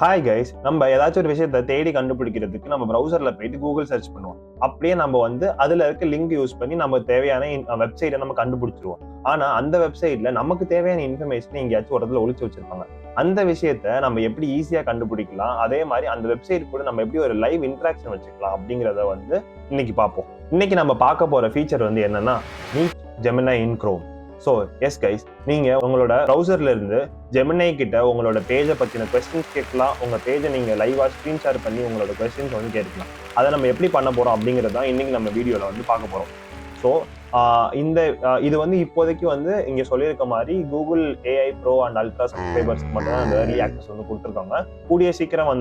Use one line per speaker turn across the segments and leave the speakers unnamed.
Hi guys, நம்ம ஏதாச்சும் ஒரு விஷயத்தை தேடி கண்டுபிடிக்கிறதுக்கு நம்ம ப்ரௌசர்ல போயிட்டு கூகுள் சர்ச் பண்ணுவோம். அப்படியே நம்ம அதுல இருக்க லிங்க் யூஸ் பண்ணி நம்ம தேவையான வெப்சைட்டை நம்ம கண்டுபிடிச்சிருவோம். ஆனா அந்த வெப்சைட்ல நமக்கு தேவையான இன்ஃபர்மேஷன் எங்கேயாச்சும் ஒரு இடத்துல ஒளிச்சு வச்சிருப்பாங்க. அந்த விஷயத்த நம்ம எப்படி ஈஸியா கண்டுபிடிக்கலாம், அதே மாதிரி அந்த வெப்சைட் கூட நம்ம எப்படி ஒரு லைவ் இன்டராக்ஷன் வச்சுக்கலாம் அப்படிங்கிறத இன்னைக்கு பார்ப்போம். இன்னைக்கு நம்ம பார்க்க போற ஃபீச்சர் என்னன்னா, மீட் ஜெமினி இன் குரோம். ஸோ எஸ் கைஸ், நீங்க உங்களோட ப்ரௌசர்ல இருந்து ஜெமினி கிட்ட உங்களோட பேஜை பத்தின கொஸ்டின்ஸ் கேட்கலாம். உங்க பேஜை நீங்க லைவா ஸ்கிரீன் ஷேர் பண்ணி உங்களோட கொஸ்டின்ஸ் கேட்கலாம். அதை நம்ம எப்படி பண்ண போறோம் அப்படிங்கிறது தான் இன்னைக்கு நம்ம வீடியோல பார்க்க போறோம். ஸோ இது இப்போதைக்கு இங்க சொல்லியிருக்க மாதிரி Google AI Pro and ultra சப்ஸ்கிரைபர்ஸ்க்கு மட்டும் தான் அந்த ஏர்லி ஆக்சஸ் கொடுத்துருக்காங்க. கூடிய சீக்கிரம்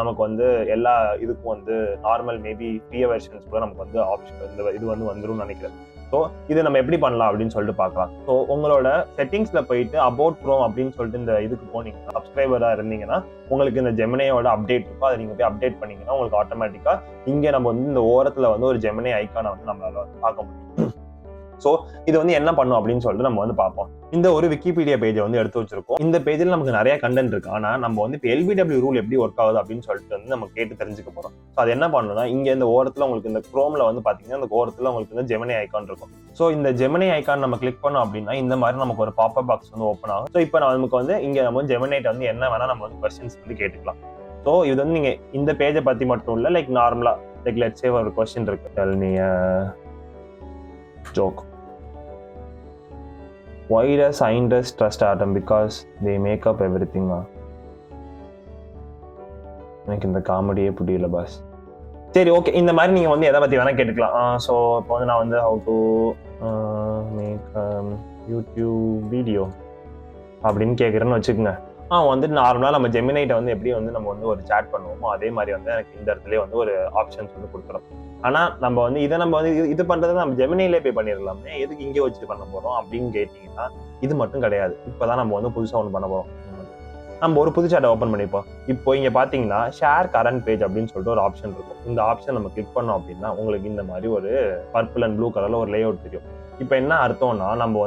நமக்கு எல்லா இதுக்கும் நார்மல் மேபி ஃப்ரீ வெர்ஷன்ஸ் கூட நமக்கு ஆப்ஷன் இது வந்துரும் நினைக்கிறேன். ஸோ இதை நம்ம எப்படி பண்ணலாம் அப்படின்னு சொல்லிட்டு பார்க்கலாம். ஸோ உங்களோட செட்டிங்ஸ்ல போயிட்டு அபவுட் க்ரோம் அப்படின்னு சொல்லிட்டு இந்த இதுக்கு போனீங்கன்னா, சப்ஸ்கிரைபரா இருந்தீங்கன்னா உங்களுக்கு இந்த ஜெமினியோட அப்டேட் இருக்கும். அதை நீங்க போய் அப்டேட் பண்ணீங்கன்னா உங்களுக்கு ஆட்டோமேட்டிக்கா இங்கே நம்ம இந்த ஓரத்துல ஒரு ஜெமினி ஐக்கானை நம்மளால பார்க்க முடியும். ஸோ இது என்ன பண்ணும் அப்படின்னு சொல்லிட்டு நம்ம பார்ப்போம். இந்த ஒரு விக்கிபீடியா பேஜை எடுத்து வச்சிருக்கோம். இந்த பேஜில் நமக்கு நிறைய கண்டென்ட் இருக்கு. ஆனா நம்ம இப்போ LBW ரூல் எப்படி ஒர்க் ஆகுது அப்படின்னு சொல்லிட்டு நம்ம கேட்டு தெரிஞ்சுக்க போறோம். ஸோ அது என்ன பண்ணணும்னா, இங்க இந்த ஓரத்துல உங்களுக்கு இந்த குரோம்ல பாத்தீங்கன்னா இந்த ஓரத்துல உங்களுக்கு ஜெமினி ஐக்கான் இருக்கும். ஸோ இந்த ஜெமினி ஐக்கான் நம்ம கிளிக் பண்ணோம் அப்படின்னா இந்த மாதிரி நமக்கு ஒரு பாப்அப் பாக்ஸ் ஓப்பன் ஆகும். ஸோ இப்போ நமக்கு இங்க நம்ம ஜெமினிட்ட என்ன வேணா நம்ம கொஸ்டின்ஸ் கேட்டுக்கலாம். ஸோ இது நீங்க இந்த பேஜை பத்தி மட்டும் இல்ல, லைக் நார்மலா லைக் லெட்ஸ் சே ஒரு கொஸ்டின் இருக்கு. Tell me a joke. Why does scientists trust atom? Because they make up everything. எனக்கு இந்த காமெடியே புரியல பாஸ். சரி, ஓகே, இந்த மாதிரி நீங்க எதை பத்தி வேணா கேட்டுக்கலாம். ஸோ இப்போ நான் how to make YouTube video அப்படின்னு கேட்குறேன்னு வச்சுக்கோங்க. நார்மலா நம்ம ஜெமினிட்ட எப்படி நம்ம ஒரு சாட் பண்ணுவோமோ அதே மாதிரி எனக்கு இந்த இடத்துல ஒரு ஆப்ஷன்ஸ் கொடுத்துரும். ஆனா நம்ம நம்ம இது பண்றதை நம்ம ஜெமினிலே போய் பண்ணிடலாமே, எதுக்கு இங்கே வச்சு பண்ண போறோம் அப்படின்னு கேட்டீங்கன்னா, இது மட்டும் கிடையாது. இப்பதான் நம்ம புதுசா ஒன்று பண்ண போறோம். நம்ம ஒரு புது சாட்டை ஓப்பன் பண்ணிப்போம். இப்போ இங்க பாத்தீங்கன்னா ஷேர் கரண்ட் பேஜ் அப்படின்னு சொல்லிட்டு ஒரு ஆப்ஷன் இருக்கும். இந்த ஆப்ஷன் நம்ம கிளிக் பண்ணோம் அப்படின்னா உங்களுக்கு இந்த மாதிரி ஒரு பர்பிள் அண்ட் ப்ளூ கலர்ல ஒரு லேஅவுட் தெரியும். இப்போ என்ன அர்த்தம்னா, நம்ம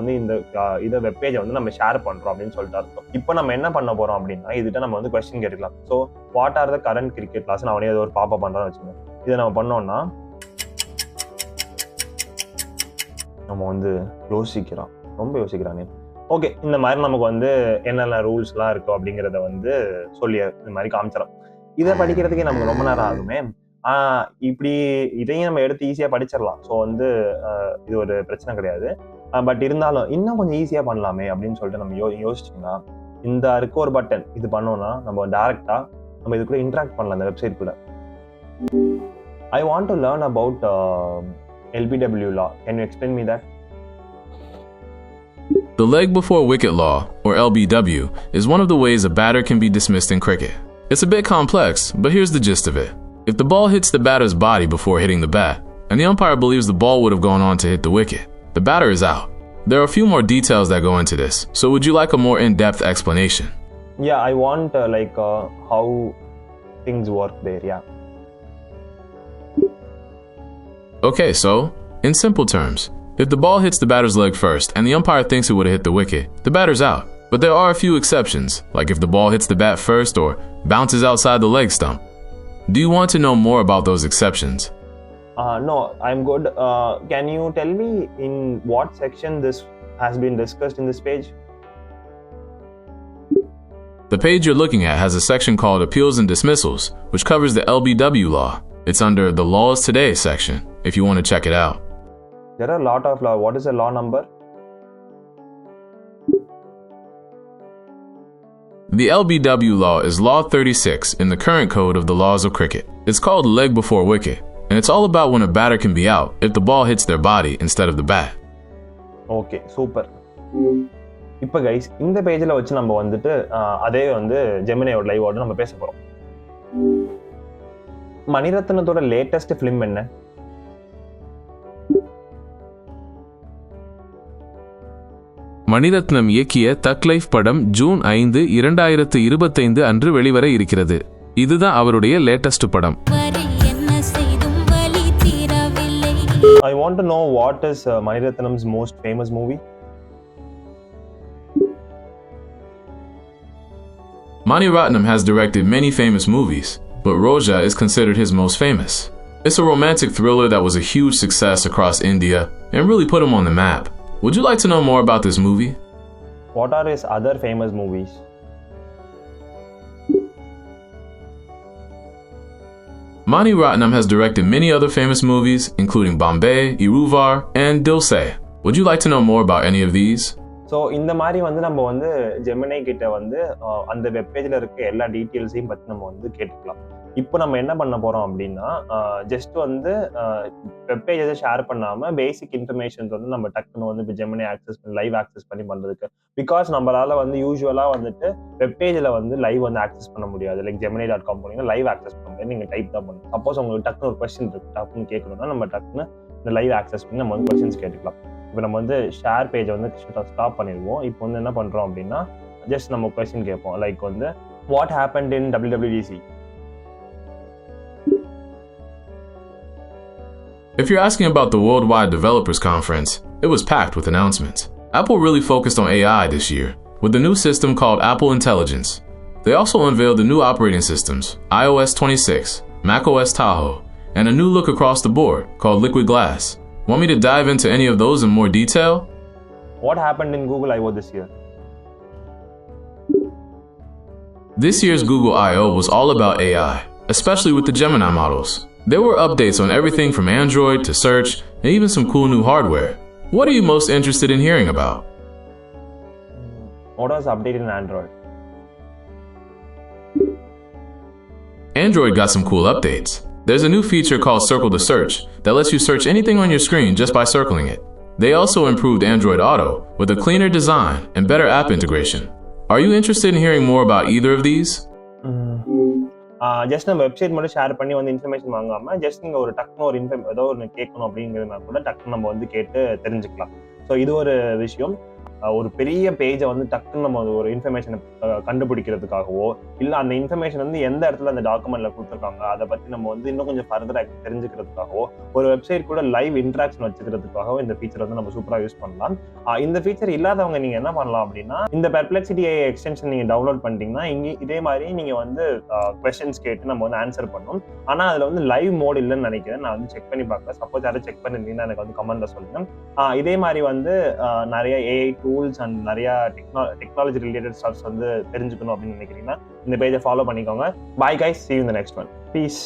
இந்த வெப்பேஜை நம்ம ஷேர் பண்றோம் அப்படின்னு சொல்லிட்டு அர்த்தம். இப்போ நம்ம என்ன பண்ண போறோம் அப்படின்னா, இதுகிட்ட நம்ம கொஸ்டின் கேட்கலாம். So what are the current cricket class, நான் அவனே ஒரு பாப்பா பண்றேன்னு வச்சுக்கோங்க. இதை நம்ம பண்ணோம்னா நம்ம யோசிக்கிறான், ரொம்ப யோசிக்கிறானே. ஓகே, இந்த மாதிரி நமக்கு என்னென்ன ரூல்ஸ்லாம் இருக்கும் அப்படிங்கிறத சொல்லி இந்த மாதிரி காமிச்சிடும். இதை படிக்கிறதுக்கே நமக்கு ரொம்ப நேரம் ஆகுமே. இப்படி இதையும் நம்ம எடுத்து ஈஸியா படிச்சிடலாம். ஸோ இது ஒரு பிரச்சனை கிடையாது. பட் இருந்தாலும் இன்னும் கொஞ்சம் ஈஸியா பண்ணலாமே அப்படின்னு சொல்லிட்டு நம்ம யோசிச்சிங்கன்னா, இந்த இருக்க ஒரு பட்டன் இது பண்ணோம்னா நம்ம டைரக்டா நம்ம இது கூட இன்டராக்ட் பண்ணலாம். இந்த வெப்சைட் கூட I want to learn about LBW law. Can you explain me that?
The leg before wicket law, or LBW, is one of the ways a batter can be dismissed in cricket. It's a bit complex, but here's the gist of it. If the ball hits the batter's body before hitting the bat, and the umpire believes the ball would have gone on to hit the wicket, the batter is out. There are a few more details that go into this, so would you like a more in-depth explanation?
Yeah, I want how things work there, yeah.
Okay, so, in simple terms, if the ball hits the batter's leg first and the umpire thinks it would have hit the wicket, the batter's out. But there are a few exceptions, like if the ball hits the bat first or bounces outside the leg stump. Do you want to know more about those exceptions?
No, I'm good. Can you tell me in what section this has been discussed in this page?
The page you're looking at has a section called Appeals and Dismissals, which covers the LBW law. It's under the Laws Today section, if you want to check it out.
There are a lot of law. What is the law number?
The LBW law is Law 36 in the current code of the laws of cricket. It's called leg before wicket, and it's all about when a batter can be out if the ball hits their body instead of the bat.
Okay, super. இப்போ guys, இந்த பேஜில் வச்சு நம்ம அதே ஜெமினியோட லைவோட நம்ம பேச போறோம். மணிரத்னத்தோட latest film என்ன?
மணிரத்னம் இயக்கிய தக் லைஃப் படம் ஜூன் 5, 2025 அன்று வெளிவர இருக்கிறது. இதுதான் அவருடைய லேட்டஸ்ட் படம்.
I want to know what is Maniratnam's most famous movie?
Mani Ratnam has directed many famous movies, but Roja is considered his most famous. It's a romantic thriller that was a huge success across India and really put him on the map. Would you like to know more about this movie?
What are his other famous movies?
Mani Ratnam has directed many other famous movies, including Bombay, Iruvar, and Dil Se. Would you like to know more about any of these?
So இந்த மாதிரி வந்து நம்ம வந்து ஜெமினை கிட்ட வந்து அந்த வெப்பேஜில் இருக்க எல்லா டீட்டெயில்ஸையும் பற்றி நம்ம வந்து கேட்டுக்கலாம். இப்போ நம்ம என்ன பண்ண போகிறோம் அப்படின்னா ஜஸ்ட் வந்து வெப்பேஜை ஷேர் பண்ணாமல் பேசிக் இன்ஃபர்மேஷன்ஸ் வந்து நம்ம டக்குன்னு வந்து இப்போ ஜெமினை ஆக்சஸ் பண்ணி லைவ் ஆக்சஸ் பண்ணி பண்ணுறதுக்கு. பிகாஸ் நம்மளால் வந்து யூஸ்வலாக வந்துட்டு வெப்பேஜில் வந்து லைவ் வந்து ஆக்சஸ் பண்ண முடியாது. லைக் Gemini.com போனீங்கன்னா லைவ் ஆக்சஸ் பண்ண முடியாது, நீங்கள் டைப் தான் பண்ணணும். சப்போஸ் உங்களுக்கு டக்குன்னு ஒரு கொஸ்டின் இருக்குது, டக்குன்னு கேட்கணும்னா நம்ம டக்குன்னு இந்த லைவ் ஆக்சஸ் பண்ணி நம்ம வந்து கொஸ்டின்ஸ் கேட்டுக்கலாம். இப்போ நம்ம வந்து ஷேர் பேஜை வந்து ஸ்டாப் பண்ணிடுவோம். இப்போ வந்து என்ன பண்ணுறோம் அப்படின்னா ஜஸ்ட் நம்ம கொஸ்டின் கேட்போம். லைக் வந்து what happened in WWDC?
If you're asking about the Worldwide Developers Conference, it was packed with announcements. Apple really focused on AI this year, with the new system called Apple Intelligence. They also unveiled the new operating systems, iOS 26, macOS Tahoe, and a new look across the board called Liquid Glass. Want me to dive into any of those in more detail?
What happened in Google I/O this year?
This year's Google I/O was all about AI, especially with the Gemini models. There were updates on everything from Android to search, and even some cool new hardware. What are you most interested in hearing about?
What was updated in Android?
Android got some cool updates. There's a new feature called Circle to Search that lets you search anything on your screen just by circling it. They also improved Android Auto with a cleaner design and better app integration. Are you interested in hearing more about either of these?
Just நம்ம website மட்டும் share பண்ணி வந்து information வாங்காமல் just நீங்கள் ஒரு டக்குன்னு ஒரு ஏதோ ஒன்று கேட்கணும் அப்படிங்கிறதுனா கூட டக்குன்னு நம்ம வந்து கேட்டு தெரிஞ்சுக்கலாம். ஸோ இது ஒரு விஷயம். ஒரு பெரிய பேஜை வந்து டக்குன்னு நம்ம ஒரு இன்ஃபர்மேஷனை கண்டுபிடிக்கிறதுக்காகவோ இல்லை அந்த இன்ஃபர்மேஷன் வந்து எந்த இடத்துல அந்த டாக்குமெண்ட்ல கொடுத்துருக்காங்க அதை பற்றி நம்ம வந்து இன்னும் கொஞ்சம் ஃபர்தராக தெரிஞ்சுக்கிறதுக்காகவோ ஒரு வெப்சைட் கூட லைவ் இன்ட்ராக்ஷன் வச்சுக்கிறதுக்காகவோ இந்த ஃபீச்சர் வந்து நம்ம சூப்பராக யூஸ் பண்ணலாம். இந்த ஃபீச்சர் இல்லாதவங்க நீங்கள் என்ன பண்ணலாம் அப்படின்னா இந்த Perplexity AI எக்ஸ்டென்ஷன் நீங்கள் டவுன்லோட் பண்ணிட்டீங்கன்னா இங்கே இதே மாதிரி நீங்கள் வந்து கொஸ்டின்ஸ் கேட்டு நம்ம வந்து ஆன்சர் பண்ணணும். ஆனால் அதில் வந்து லைவ் மோட் இல்லைன்னு நினைக்கிறேன். நான் வந்து செக் பண்ணி பார்க்குறேன். சப்போஸ் யாரும் செக் பண்ணிருந்தீங்கன்னா எனக்கு வந்து கமெண்ட்ல சொல்லுங்க. இதே மாதிரி வந்து நிறைய AI டூல்ஸ் அண்ட் நிறைய டெக்னாலஜி ரிலேட்டட் ஸ்டப்ஸ் வந்து தெரிஞ்சுக்கணும் அப்படின்னு நினைக்கிறீங்கன்னா இந்த பேஜை ஃபாலோ பண்ணிக்கோங்க. Bye guys, see you in the next one. Peace.